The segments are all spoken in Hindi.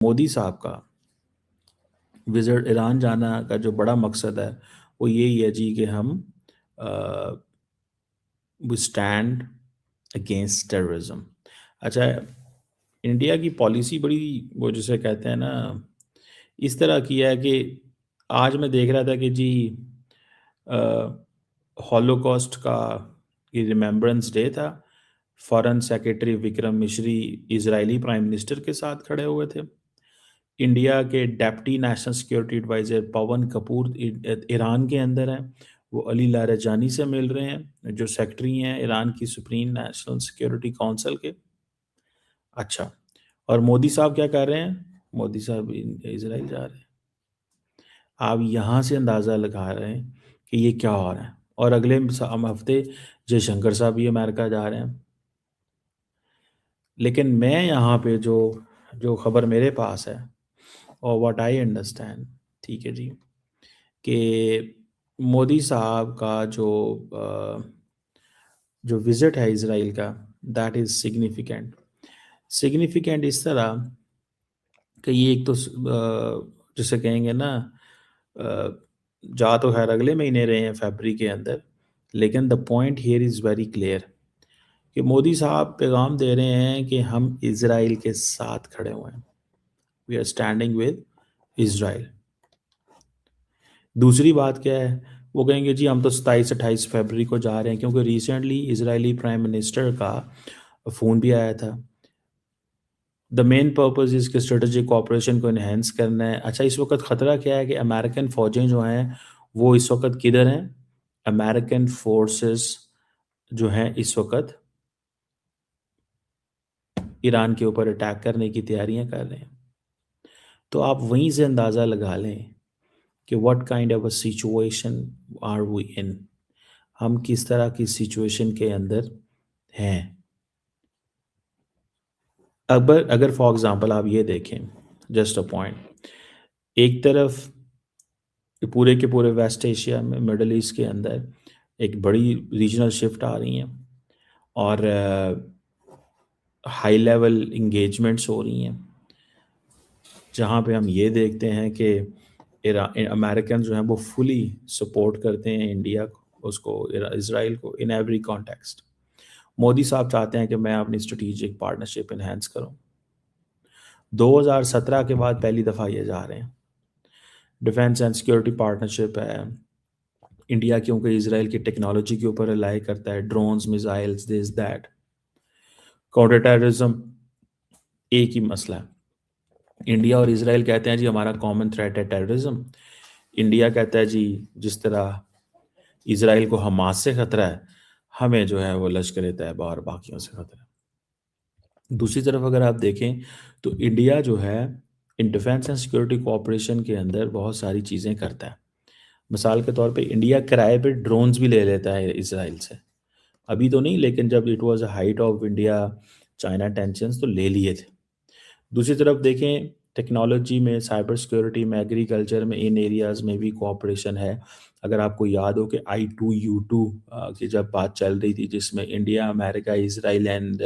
मोदी साहब का विजिट ईरान जाना का जो बड़ा मकसद है वो यही है जी कि हम वी स्टैंड अगेंस्ट टेररिज्म। अच्छा, इंडिया की पॉलिसी बड़ी वो जिसे कहते हैं ना इस तरह की है कि आज मैं देख रहा था कि जी हॉलोकॉस्ट का ये रिमेम्बरेंस डे था। फॉरेन सेक्रेटरी विक्रम मिश्री इजरायली प्राइम मिनिस्टर के साथ खड़े हुए थे। इंडिया के डेप्टी नेशनल सिक्योरिटी एडवाइज़र पवन कपूर ईरान के अंदर हैं। वो अली लारिजानी से मिल रहे हैं जो सेक्रेटरी हैं ईरान की सुप्रीम नेशनल सिक्योरिटी काउंसिल के। अच्छा, और मोदी साहब क्या कर रहे हैं? मोदी साहब इजराइल जा रहे हैं। आप यहाँ से अंदाज़ा लगा रहे हैं कि ये क्या हो रहा है। और अगले हफ्ते जयशंकर साहब भी अमेरिका जा रहे हैं। लेकिन मैं यहाँ पे जो जो खबर मेरे पास है और व्हाट आई अंडरस्टैंड, ठीक है जी, कि मोदी साहब का जो विज़िट है इज़राइल का, दैट इज़ सिग्निफिकेंट। सिग्निफिकेंट इस तरह कि ये एक तो जिसे कहेंगे ना अ, जा तो खैर अगले महीने रहे हैं फरवरी के अंदर, लेकिन the point here is very clear कि मोदी साहब पैगाम दे रहे हैं कि हम इज़राइल के साथ खड़े हुए हैं। We are standing with Israel. दूसरी बात क्या है? वो कहेंगे जी हम तो 27-28 फरवरी को जा रहे हैं, क्योंकि रिसेंटली इजरायली प्राइम मिनिस्टर का फ़ोन भी आया था। द मेन पर्पस इज़ कि स्ट्रेटेजिक कोऑपरेशन को इन्हेंस करना है। अच्छा, इस वक्त ख़तरा क्या है कि अमेरिकन फ़ौजें जो हैं वो इस वक्त किधर हैं? अमेरिकन फोर्सेस जो हैं इस वक्त ईरान के ऊपर अटैक करने की तैयारियां कर रहे हैं। तो आप वहीं से अंदाज़ा लगा लें कि what kind of a situation are we in. हम किस तरह की सिचुएशन के अंदर हैं। अगर अगर फॉर एग्जांपल आप ये देखें, जस्ट अ पॉइंट, एक तरफ पूरे के पूरे वेस्ट एशिया में मिडल ईस्ट के अंदर एक बड़ी रीजनल शिफ्ट आ रही हैं और हाई लेवल इंगेजमेंट्स हो रही हैं, जहाँ पे हम ये देखते हैं कि अमेरिकन जो हैं वो फुली सपोर्ट करते हैं इंडिया को, उसको, इसराइल को, इन एवरी कॉन्टेक्स्ट। मोदी साहब चाहते हैं कि मैं अपनी स्ट्रेटेजिक पार्टनरशिप इन्हेंस करूं। 2017 के बाद पहली दफ़ा ये जा रहे हैं। डिफेंस एंड सिक्योरिटी पार्टनरशिप है। इंडिया क्योंकि इसराइल की टेक्नोलॉजी के ऊपर रिलाई करता है, drones, missiles, this that. Counter terrorism एक ही मसला है। इंडिया और इसराइल कहते हैं जी हमारा कॉमन थ्रेट है टेररिज्म। इंडिया कहता है जी जिस तरह इसराइल को हमास से खतरा है, हमें जो है वो लश्कर तैयबा और बाकियों से खतरा है। दूसरी तरफ अगर आप देखें तो इंडिया जो है in defence and security cooperation के अंदर बहुत सारी चीज़ें करता है। मिसाल के तौर पे इंडिया किराए पे ड्रोन्स भी ले लेता है इसराइल से। अभी तो नहीं, लेकिन जब it was height of India China tensions तो ले लिए थे। दूसरी तरफ देखें, टेक्नोलॉजी में, साइबर सिक्योरिटी में, एग्रीकल्चर में, इन एरियाज़ में भी कोऑपरेशन है। अगर आपको याद हो कि I2U2 की जब बात चल रही थी, जिसमें India, America, Israel and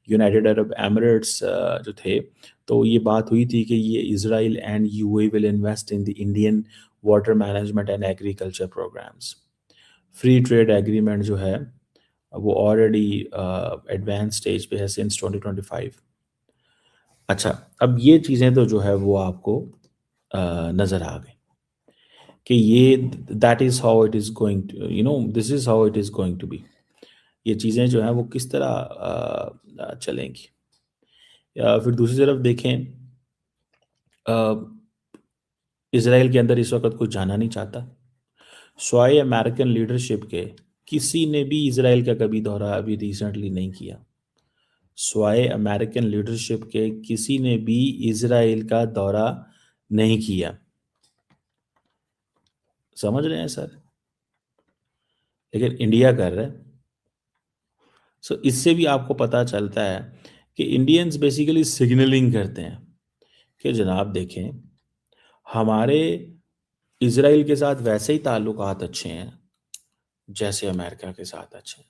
United Arab Emirates जो थे, तो ये बात हुई थी कि ये Israel and UAE will invest in the Indian water management and agriculture programmes. Free trade agreement जो है वो ऑलरेडी एडवांस स्टेज पे है सिंस 2025। अच्छा, अब ये चीज़ें तो जो है वो आपको नज़र आ गई कि ये that is how it is going to, this is how it is going to be. ये चीज़ें जो हैं वो किस तरह चलेंगी। फिर दूसरी तरफ देखें, इसराइल के अंदर इस वक्त कुछ जाना नहीं चाहता। स्वाय अमेरिकन लीडरशिप के किसी ने भी इसराइल का कभी दौरा अभी रिसेंटली नहीं किया। स्वाय अमेरिकन लीडरशिप के किसी ने भी इसराइल का दौरा नहीं किया। समझ रहे हैं सर? लेकिन इंडिया कर रहा है। सो इससे भी आपको पता चलता है कि इंडियंस बेसिकली सिग्नलिंग करते हैं कि जनाब देखें, हमारे इजराइल के साथ वैसे ही ताल्लुकात अच्छे हैं जैसे अमेरिका के साथ अच्छे हैं।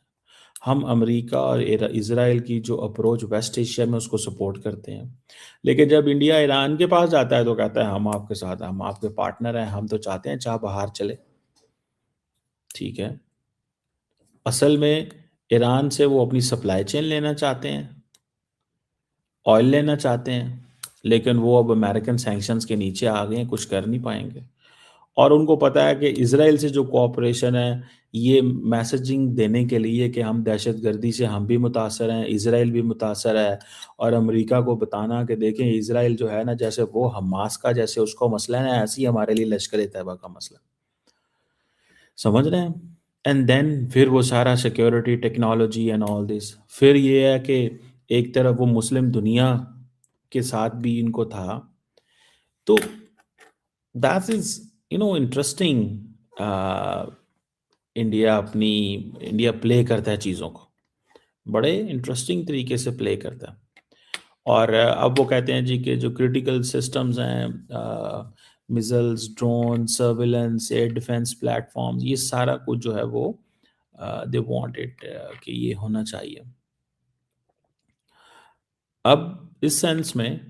हम अमेरिका और इज़राइल की जो अप्रोच वेस्ट एशिया में उसको सपोर्ट करते हैं। लेकिन जब इंडिया ईरान के पास जाता है तो कहता है हम आपके साथ हैं, हम आपके पार्टनर हैं, हम तो चाहते हैं चाह बाहर चले। ठीक है। असल में ईरान से वो अपनी सप्लाई चेन लेना चाहते हैं, ऑयल लेना चाहते हैं, लेकिन वो अब अमेरिकन सैंक्शंस के नीचे आ गए हैं, कुछ कर नहीं पाएंगे। और उनको पता है कि इसराइल से जो कोऑपरेशन है, ये मैसेजिंग देने के लिए कि हम दहशतगर्दी से हम भी मुतासर हैं, इसराइल भी मुतासर है, और अमेरिका को बताना कि देखें इसराइल जो है ना, जैसे वो हमास का जैसे उसको मसला है ना, ऐसे ही हमारे लिए लश्कर तैयबा का मसला। समझ रहे हैं? एंड देन फिर वो सारा security technology and all this, फिर ये है कि एक तरफ वो मुस्लिम दुनिया के साथ भी इनको था। तो that is interesting. India play करता है चीज़ों को, बड़े इंटरेस्टिंग तरीके से प्ले करता है। और अब वो कहते हैं जी कि जो क्रिटिकल सिस्टम्स हैं, missiles, drone, surveillance, air defence platforms, ये सारा कुछ जो है वो दे वांट इट कि ये होना चाहिए। अब इस सेंस में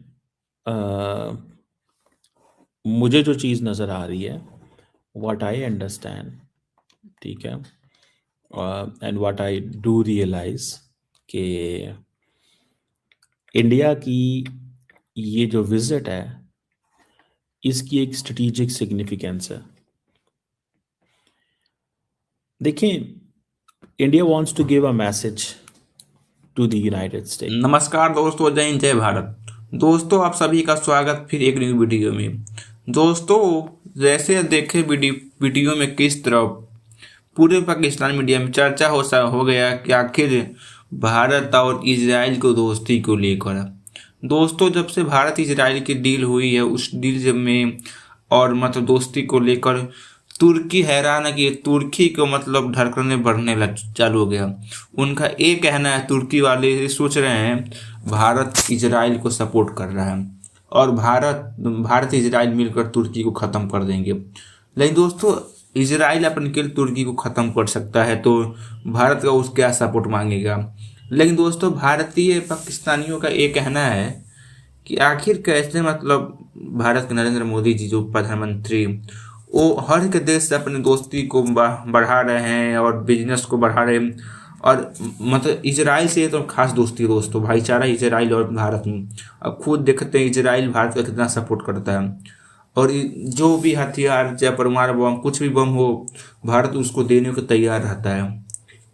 मुझे जो चीज़ नज़र आ रही है, व्हाट आई अंडरस्टैंड, ठीक है, and what I do realize कि इंडिया की ये जो विजिट है, इसकी एक स्ट्रेटेजिक सिग्निफिकेंस है। देखिए, India wants to give a message to the United State. नमस्कार दोस्तों, जय हिंद, जय भारत। दोस्तों, आप सभी का स्वागत फिर एक न्यू वीडियो में। दोस्तों, जैसे देखे वीडियो में किस तरह पूरे पाकिस्तान मीडिया में चर्चा हो गया कि आखिर भारत और इजराइल को दोस्ती को लेकर। दोस्तों, जब से भारत इजराइल की डील हुई है, उस डील में और मतलब दोस्ती को लेकर तुर्की हैरान है कि तुर्की को मतलब धड़कनें बढ़ने लग चालू हो गया। उनका ये कहना है, तुर्की वाले ये सोच रहे हैं भारत इजराइल को सपोर्ट कर रहा है और भारत इजराइल मिलकर तुर्की को ख़त्म कर देंगे। लेकिन दोस्तों, इजराइल अपन के तुर्की को ख़त्म कर सकता है तो भारत का उसके क्या सपोर्ट मांगेगा। लेकिन दोस्तों, भारतीय पाकिस्तानियों का ये कहना है कि आखिर कैसे मतलब भारत के नरेंद्र मोदी जी जो प्रधानमंत्री, वो हर एक देश से अपनी दोस्ती को बढ़ा रहे हैं और बिजनेस को बढ़ा रहे हैं। और मतलब इजराइल से तो खास दोस्ती है दोस्तों, भाईचारा इजराइल और भारत में। अब खुद देखते हैं इजराइल भारत का कितना सपोर्ट करता है, और जो भी हथियार चाहे परमाणु बम कुछ भी बम हो, भारत उसको देने को तैयार रहता है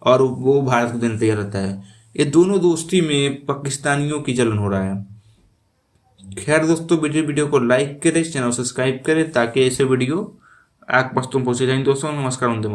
और वो भारत को देने तैयार रहता है। ये दोनों दोस्ती में पाकिस्तानियों की जलन हो रहा है। खैर दोस्तों, वीडियो को लाइक करें, चैनल सब्सक्राइब करें ताकि ऐसे वीडियो आप पास तुम पहुंचे जाएंगे। दोस्तों, नमस्कार, वंदे मातरम।